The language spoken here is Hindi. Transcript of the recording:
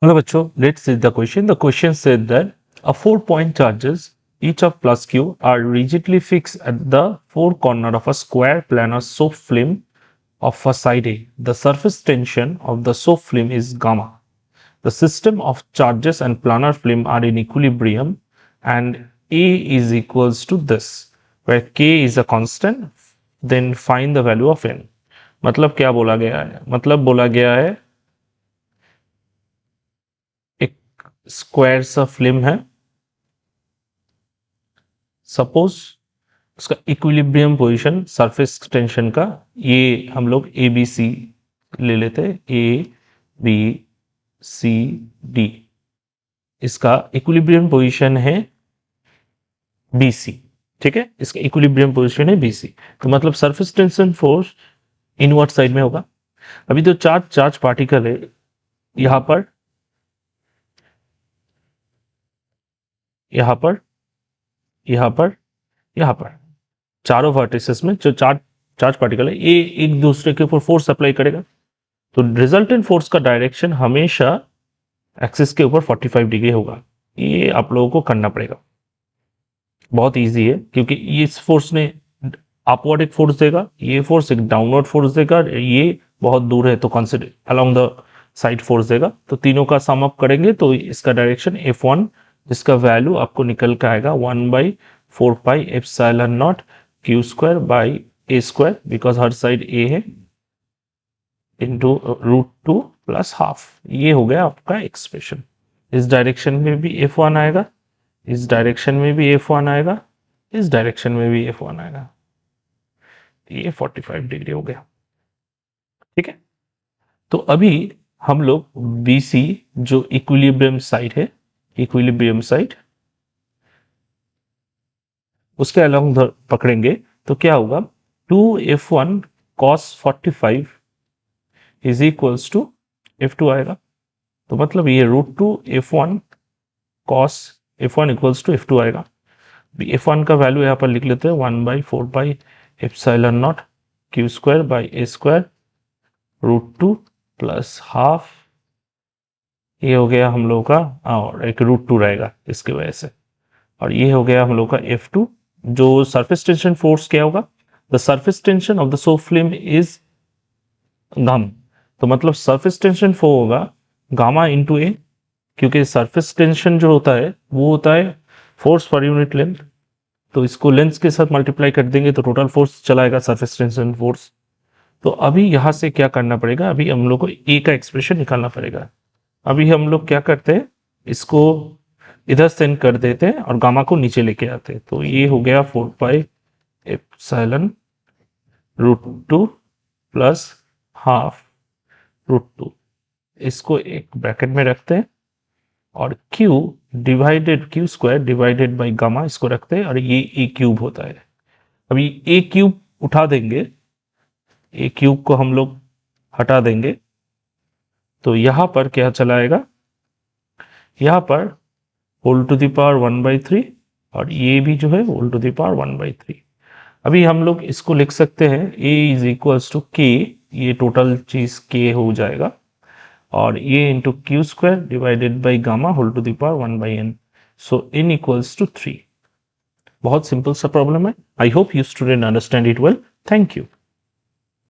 Hello बच्चों, let's see the question. The question said that a 4-point charges, each of plus q, are rigidly fixed at the four corner of a square planar soap film of a side A. The surface tension of the soap film is gamma. The system of charges and planar film are in equilibrium and A is equals to this, where k is a constant. Then find the value of n. मतलब क्या बोला गया है? मतलब बोला गया है एक स्क्वायर सा फिल्म है, सपोज उसका इक्विलिब्रियम पोजीशन सरफेस टेंशन का, ये हम लोग ए बी सी ले लेते हैं, ए बी सी डी, इसका इक्विलिब्रियम पोजीशन है बी सी। ठीक है, इसका इक्विलिब्रियम पोजीशन है बी सी, तो मतलब surface tension force invert side में होगा। अभी तो चार्ज पार्टिकल है यहां पर, यहां पर, यहां पर, यहां पर, चारों वर्टिसेस में जो चार्ज पार्टिकल है, ये एक दूसरे के ऊपर फोर्स अप्लाई करेगा, तो रिजल्टेंट फोर्स का डायरेक्शन हमेशा एक्सिस के ऊपर 45 डिग्री होगा। ये आप लोगों को करना पड़ेगा, बहुत इजी है, क्योंकि इस फोर्स ने अपवर्ड एक फोर्स देगा, ये फोर्स एक डाउनवर्ड फोर्स देगा, ये बहुत दूर है तो consider along the side force देगा, तो तीनों का सम अप करेंगे तो इसका डायरेक्शन F1, जिसका वैल्यू आपको निकल के आएगा 1/4 pi epsilon not q square by a square, because her side a है, इंटू √2 प्लस हाफ। ये हो गया आपका एक्सप्रेशन। इस डायरेक्शन में भी F1 आएगा, इस डायरेक्शन में भी F1 आएगा, इस डायरेक्शन में भी F1 आएगा, ये 45 डिग्री हो गया। ठीक है, तो अभी हम लोग BC जो इक्विलिब्रियम साइड है, इक्विलिब्रियम साइड उसके अलोंग पकड़ेंगे, तो क्या होगा 2F1 cos 45 is equals to F2 आएगा, तो मतलब ये √2 F1 cos F1 equals to F2 आएगा। F1 का वैल्यू यहाँ पर लिख लेते हैं 1/4 pi epsilon not q square by a square √2 plus half, ये हो गया हम लोग का, और एक √2 रहेगा इसकी वजह से, और ये हो गया हम लोग का F2। जो सरफेस टेंशन फोर्स क्या होगा, the surface tension of the soap film is gamma, तो मतलब सरफेस टेंशन फोर्स होगा गामा इंटू ए, क्योंकि सरफेस टेंशन जो होता है वो होता है फोर्स पर यूनिट लेंथ, तो इसको लेंथ के साथ मल्टीप्लाई कर देंगे तो टोटल फोर्स चलाएगा सरफेस टेंशन फोर्स। तो अभी यहां से क्या करना पड़ेगा, अभी हम लोग को ए का एक्सप्रेशन निकालना पड़ेगा। अभी हम लोग क्या करते हैं, इसको इधर सेंड कर देते हैं और गामा को नीचे लेके आते हैं, तो ये हो गया 4 पाई एप्सिलॉन √2 प्लस हाफ √2, इसको एक ब्रैकेट में रखते हैं, और q divided q square divided by gamma इसको रखते हैं, और ये a क्यूब होता है। अभी a क्यूब उठा देंगे, a क्यूब को हम लोग हटा देंगे, तो यहां पर क्या चलाएगा, यहां पर होल टू द पावर 1/3, और ये भी जो है होल टू द पावर 1/3। अभी हम लोग इसको लिख सकते हैं a is equals to k, ये टोटल चीज k हो जाएगा, और ये into q square divided by gamma whole to the power 1/n, so n equals to 3। बहुत सिंपल सा प्रॉब्लम है। I hope you student understand it well. Thank you.